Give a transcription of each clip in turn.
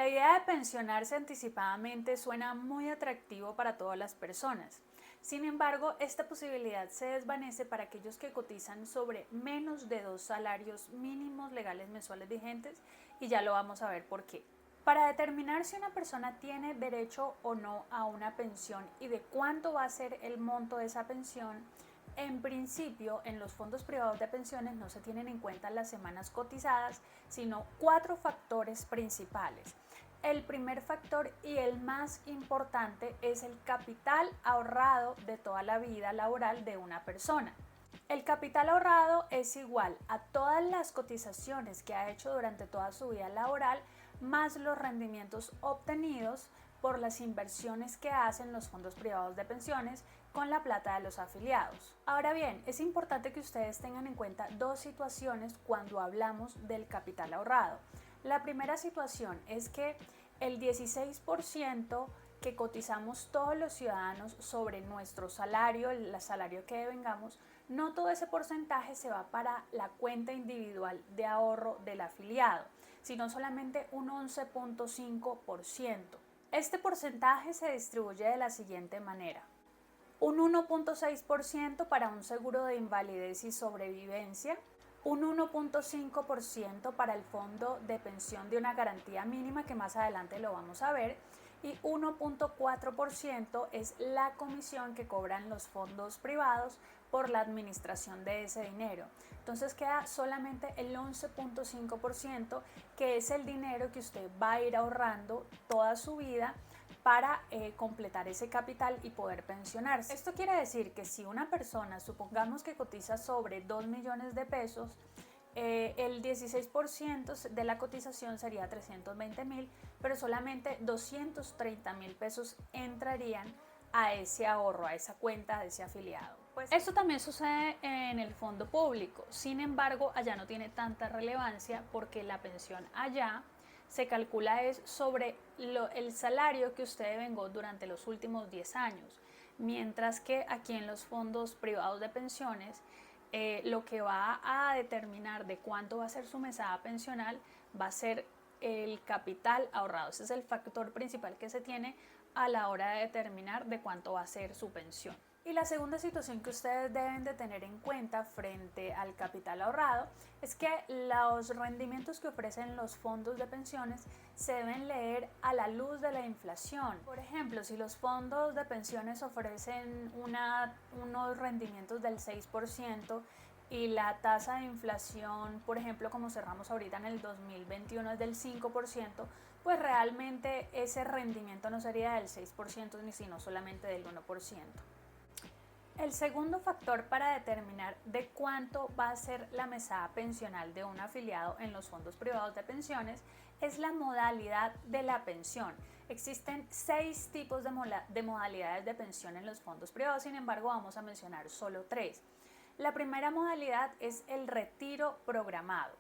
La idea de pensionarse anticipadamente suena muy atractivo para todas las personas. Sin embargo, esta posibilidad se desvanece para aquellos que cotizan sobre menos de 2 salarios mínimos legales mensuales vigentes, y ya lo vamos a ver por qué. Para determinar si una persona tiene derecho o no a una pensión y de cuánto va a ser el monto de esa pensión, en principio, en los fondos privados de pensiones no se tienen en cuenta las semanas cotizadas, sino 4 factores principales. El primer factor y el más importante es el capital ahorrado de toda la vida laboral de una persona. El capital ahorrado es igual a todas las cotizaciones que ha hecho durante toda su vida laboral, más los rendimientos obtenidos por las inversiones que hacen los fondos privados de pensiones con la plata de los afiliados. Ahora bien, es importante que ustedes tengan en cuenta dos situaciones cuando hablamos del capital ahorrado. La primera situación es que el 16% que cotizamos todos los ciudadanos sobre nuestro salario, el salario que devengamos, no todo ese porcentaje se va para la cuenta individual de ahorro del afiliado, sino solamente un 11.5%. Este porcentaje se distribuye de la siguiente manera: un 1.6% para un seguro de invalidez y sobrevivencia, un 1.5% para el fondo de pensión de una garantía mínima, que más adelante lo vamos a ver, y 1.4% es la comisión que cobran los fondos privados por la administración de ese dinero. Entonces queda solamente el 11.5%, que es el dinero que usted va a ir ahorrando toda su vida para completar ese capital y poder pensionarse. Esto quiere decir que si una persona, supongamos que cotiza sobre 2 millones de pesos, el 16% de la cotización sería 320.000, pero solamente 230.000 pesos entrarían a ese ahorro, a esa cuenta de ese afiliado. Pues esto también sucede en el fondo público. Sin embargo, allá no tiene tanta relevancia porque la pensión allá se calcula es sobre el salario que usted devengó durante los últimos 10 años, mientras que aquí en los fondos privados de pensiones lo que va a determinar de cuánto va a ser su mesada pensional va a ser el capital ahorrado. Ese es el factor principal que se tiene a la hora de determinar de cuánto va a ser su pensión. Y la segunda situación que ustedes deben de tener en cuenta frente al capital ahorrado es que los rendimientos que ofrecen los fondos de pensiones se deben leer a la luz de la inflación. Por ejemplo, si los fondos de pensiones ofrecen unos rendimientos del 6% y la tasa de inflación, por ejemplo, como cerramos ahorita en el 2021, es del 5%, pues realmente ese rendimiento no sería del 6% sino solamente del 1%. El segundo factor para determinar de cuánto va a ser la mesada pensional de un afiliado en los fondos privados de pensiones es la modalidad de la pensión. Existen 6 tipos de modalidades de pensión en los fondos privados, sin embargo vamos a mencionar solo 3. La primera modalidad es el retiro programado.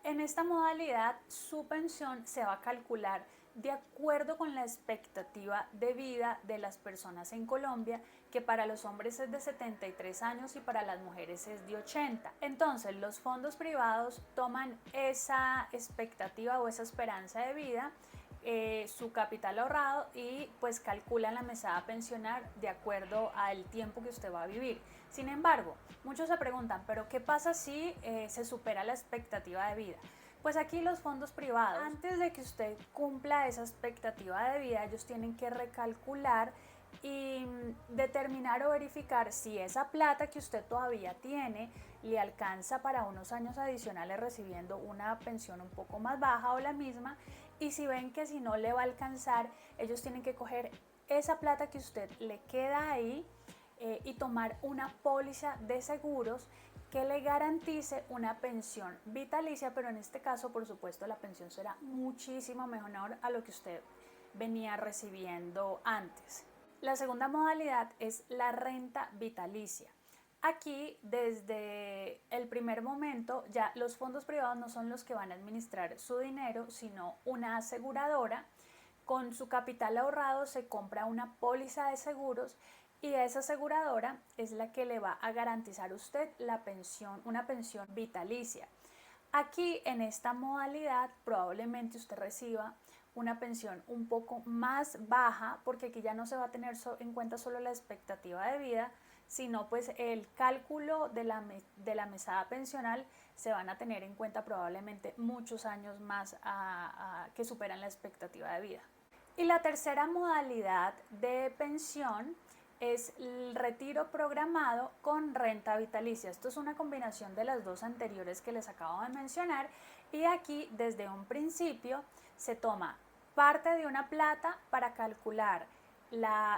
En esta modalidad, su pensión se va a calcular de acuerdo con la expectativa de vida de las personas en Colombia, que para los hombres es de 73 años y para las mujeres es de 80. Entonces, los fondos privados toman esa expectativa o esa esperanza de vida, su capital ahorrado, y pues calculan la mesada pensional de acuerdo al tiempo que usted va a vivir. Sin embargo, muchos se preguntan, ¿pero qué pasa si se supera la expectativa de vida? Pues aquí los fondos privados, antes de que usted cumpla esa expectativa de vida, ellos tienen que recalcular y determinar o verificar si esa plata que usted todavía tiene le alcanza para unos años adicionales recibiendo una pensión un poco más baja o la misma, y si ven que si no le va a alcanzar, ellos tienen que coger esa plata que usted le queda ahí y tomar una póliza de seguros que le garantice una pensión vitalicia, pero en este caso, por supuesto, la pensión será muchísimo mejor a lo que usted venía recibiendo antes. La segunda modalidad es la renta vitalicia. Aquí, desde el primer momento, ya los fondos privados no son los que van a administrar su dinero, sino una aseguradora. Con su capital ahorrado se compra una póliza de seguros y esa aseguradora es la que le va a garantizar a usted la pensión, una pensión vitalicia. Aquí, en esta modalidad, probablemente usted reciba una pensión un poco más baja, porque aquí ya no se va a tener en cuenta solo la expectativa de vida, sino pues el cálculo de la mesada pensional se van a tener en cuenta probablemente muchos años más que superan la expectativa de vida. Y la tercera modalidad de pensión es el retiro programado con renta vitalicia. Esto es una combinación de las dos anteriores que les acabo de mencionar, y aquí desde un principio se toma parte de una plata para calcular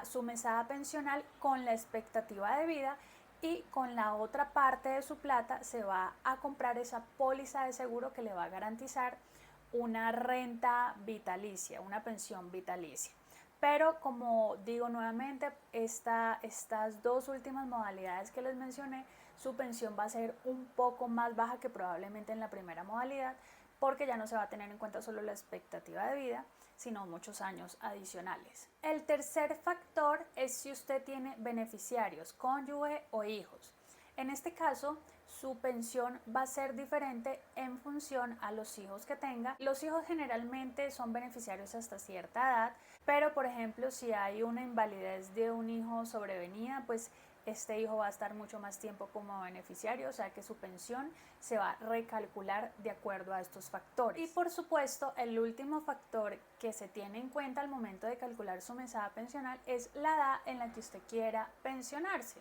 su mesada pensional con la expectativa de vida, y con la otra parte de su plata se va a comprar esa póliza de seguro que le va a garantizar una renta vitalicia, una pensión vitalicia. Pero como digo nuevamente, estas dos últimas modalidades que les mencioné, su pensión va a ser un poco más baja que probablemente en la primera modalidad, porque ya no se va a tener en cuenta solo la expectativa de vida, sino muchos años adicionales. El tercer factor es si usted tiene beneficiarios, cónyuge o hijos. En este caso, su pensión va a ser diferente en función a los hijos que tenga. Los hijos generalmente son beneficiarios hasta cierta edad, pero por ejemplo, si hay una invalidez de un hijo sobrevenida, pues este hijo va a estar mucho más tiempo como beneficiario, o sea que su pensión se va a recalcular de acuerdo a estos factores. Y por supuesto, el último factor que se tiene en cuenta al momento de calcular su mesada pensional es la edad en la que usted quiera pensionarse.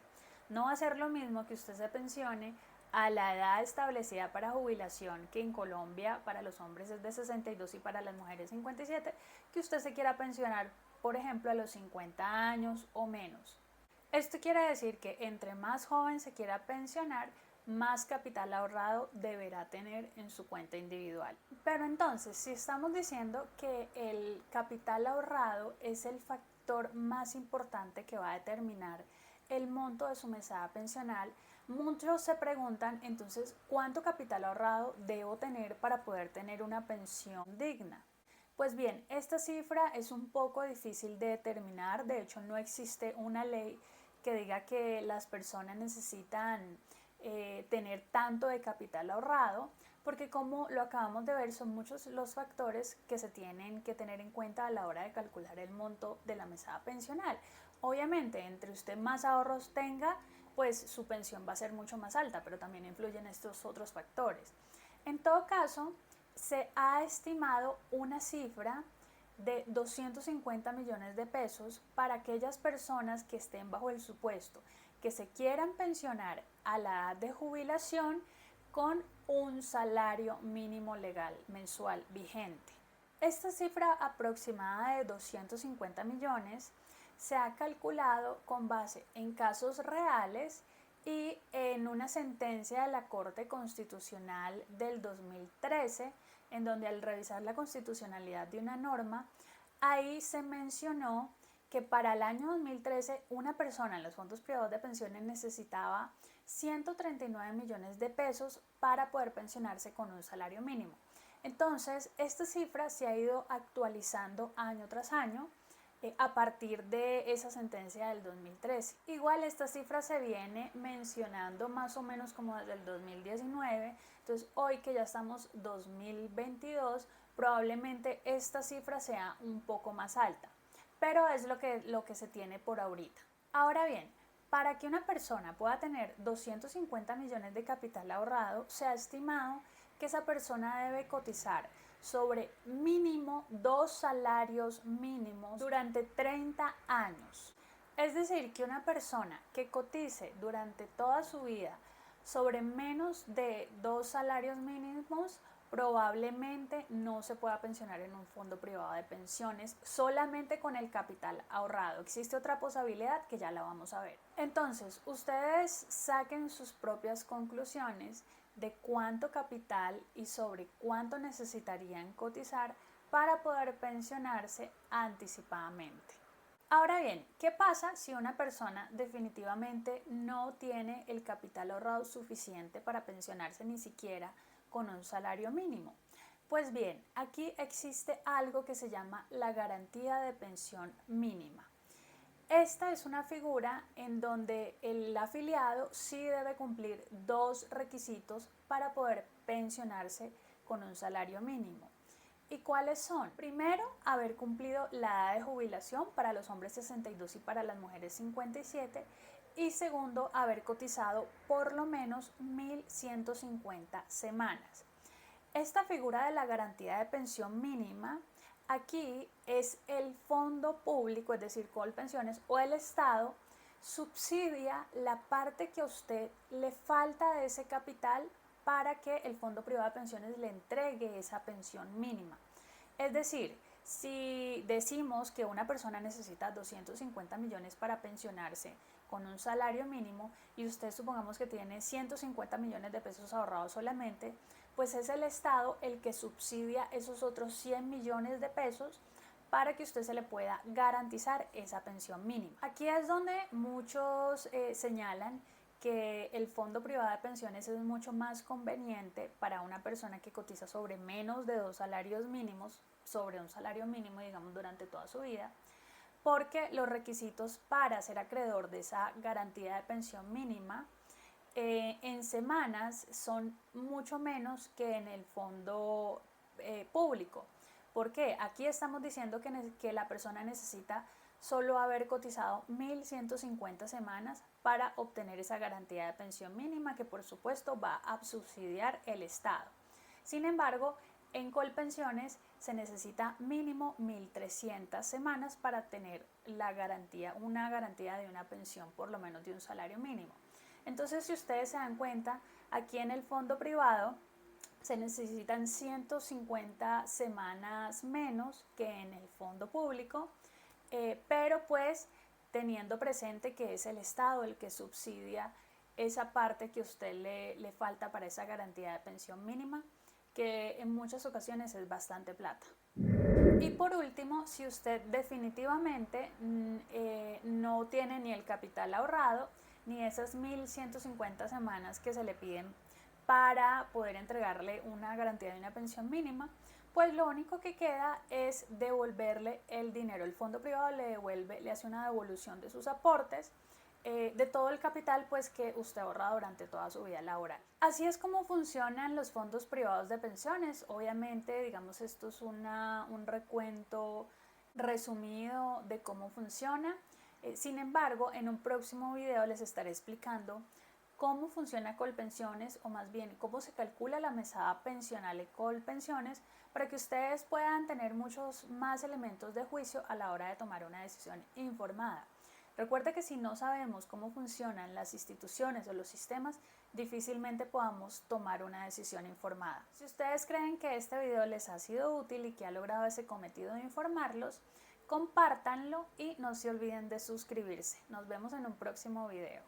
No va a ser lo mismo que usted se pensione a la edad establecida para jubilación, que en Colombia para los hombres es de 62 y para las mujeres 57, que usted se quiera pensionar, por ejemplo, a los 50 años o menos. Esto quiere decir que entre más joven se quiera pensionar, más capital ahorrado deberá tener en su cuenta individual. Pero entonces, si estamos diciendo que el capital ahorrado es el factor más importante que va a determinar el monto de su mesada pensional, muchos se preguntan entonces cuánto capital ahorrado debo tener para poder tener una pensión digna. Pues bien, esta cifra es un poco difícil de determinar. De hecho, no existe una ley que diga que las personas necesitan tener tanto de capital ahorrado, porque como lo acabamos de ver, son muchos los factores que se tienen que tener en cuenta a la hora de calcular el monto de la mesada pensional. Obviamente, entre usted más ahorros tenga, pues su pensión va a ser mucho más alta, pero también influyen estos otros factores. En todo caso, se ha estimado una cifra de 250 millones de pesos para aquellas personas que estén bajo el supuesto que se quieran pensionar a la edad de jubilación con un salario mínimo legal mensual vigente. Esta cifra aproximada de 250 millones se ha calculado con base en casos reales y en una sentencia de la Corte Constitucional del 2013, en donde al revisar la constitucionalidad de una norma, ahí se mencionó que para el año 2013 una persona en los fondos privados de pensiones necesitaba 139 millones de pesos para poder pensionarse con un salario mínimo. Entonces, esta cifra se ha ido actualizando año tras año a partir de esa sentencia del 2013. Igual esta cifra se viene mencionando más o menos como desde el 2019, entonces hoy que ya estamos 2022, probablemente esta cifra sea un poco más alta, pero es lo que se tiene por ahorita. Ahora bien, para que una persona pueda tener 250 millones de capital ahorrado, se ha estimado que esa persona debe cotizar sobre mínimo 2 salarios mínimos durante 30 años. Es decir, que una persona que cotice durante toda su vida sobre menos de 2 salarios mínimos probablemente no se pueda pensionar en un fondo privado de pensiones solamente con el capital ahorrado. Existe otra posibilidad que ya la vamos a ver. Entonces, ustedes saquen sus propias conclusiones de cuánto capital y sobre cuánto necesitarían cotizar para poder pensionarse anticipadamente. Ahora bien, ¿qué pasa si una persona definitivamente no tiene el capital ahorrado suficiente para pensionarse ni siquiera con un salario mínimo? Pues bien, aquí existe algo que se llama la garantía de pensión mínima. Esta es una figura en donde el afiliado sí debe cumplir 2 requisitos para poder pensionarse con un salario mínimo. ¿Y cuáles son? Primero, haber cumplido la edad de jubilación para los hombres 62 y para las mujeres 57. Y segundo, haber cotizado por lo menos 1.150 semanas. Esta figura de la garantía de pensión mínima, aquí es el fondo público, es decir, Colpensiones o el Estado, subsidia la parte que a usted le falta de ese capital para que el fondo privado de pensiones le entregue esa pensión mínima. Es decir, si decimos que una persona necesita 250 millones para pensionarse con un salario mínimo y usted supongamos que tiene 150 millones de pesos ahorrados solamente, pues es el Estado el que subsidia esos otros 100 millones de pesos para que usted se le pueda garantizar esa pensión mínima. Aquí es donde muchos señalan que el fondo privado de pensiones es mucho más conveniente para una persona que cotiza sobre menos de 2 salarios mínimos, sobre un salario mínimo, digamos, durante toda su vida, porque los requisitos para ser acreedor de esa garantía de pensión mínima en semanas son mucho menos que en el fondo público. ¿Por qué? Aquí estamos diciendo que la persona necesita solo haber cotizado 1.150 semanas para obtener esa garantía de pensión mínima que por supuesto va a subsidiar el Estado. Sin embargo, en Colpensiones se necesita mínimo 1.300 semanas para tener la garantía, una garantía de una pensión por lo menos de un salario mínimo. Entonces, si ustedes se dan cuenta, aquí en el fondo privado se necesitan 150 semanas menos que en el fondo público, pero pues teniendo presente que es el Estado el que subsidia esa parte que a usted le falta para esa garantía de pensión mínima, que en muchas ocasiones es bastante plata. Y por último, si usted definitivamente no tiene ni el capital ahorrado, ni esas 1.150 semanas que se le piden para poder entregarle una garantía de una pensión mínima, pues lo único que queda es devolverle el dinero. El fondo privado le hace una devolución de sus aportes, de todo el capital pues que usted ahorra durante toda su vida laboral. Así es como funcionan los fondos privados de pensiones. Obviamente, digamos, esto es un recuento resumido de cómo funciona. Sin embargo, en un próximo video les estaré explicando cómo funciona Colpensiones, o más bien cómo se calcula la mesada pensional de Colpensiones, para que ustedes puedan tener muchos más elementos de juicio a la hora de tomar una decisión informada. Recuerda que si no sabemos cómo funcionan las instituciones o los sistemas, difícilmente podamos tomar una decisión informada. Si ustedes creen que este video les ha sido útil y que ha logrado ese cometido de informarlos, compártanlo y no se olviden de suscribirse. Nos vemos en un próximo video.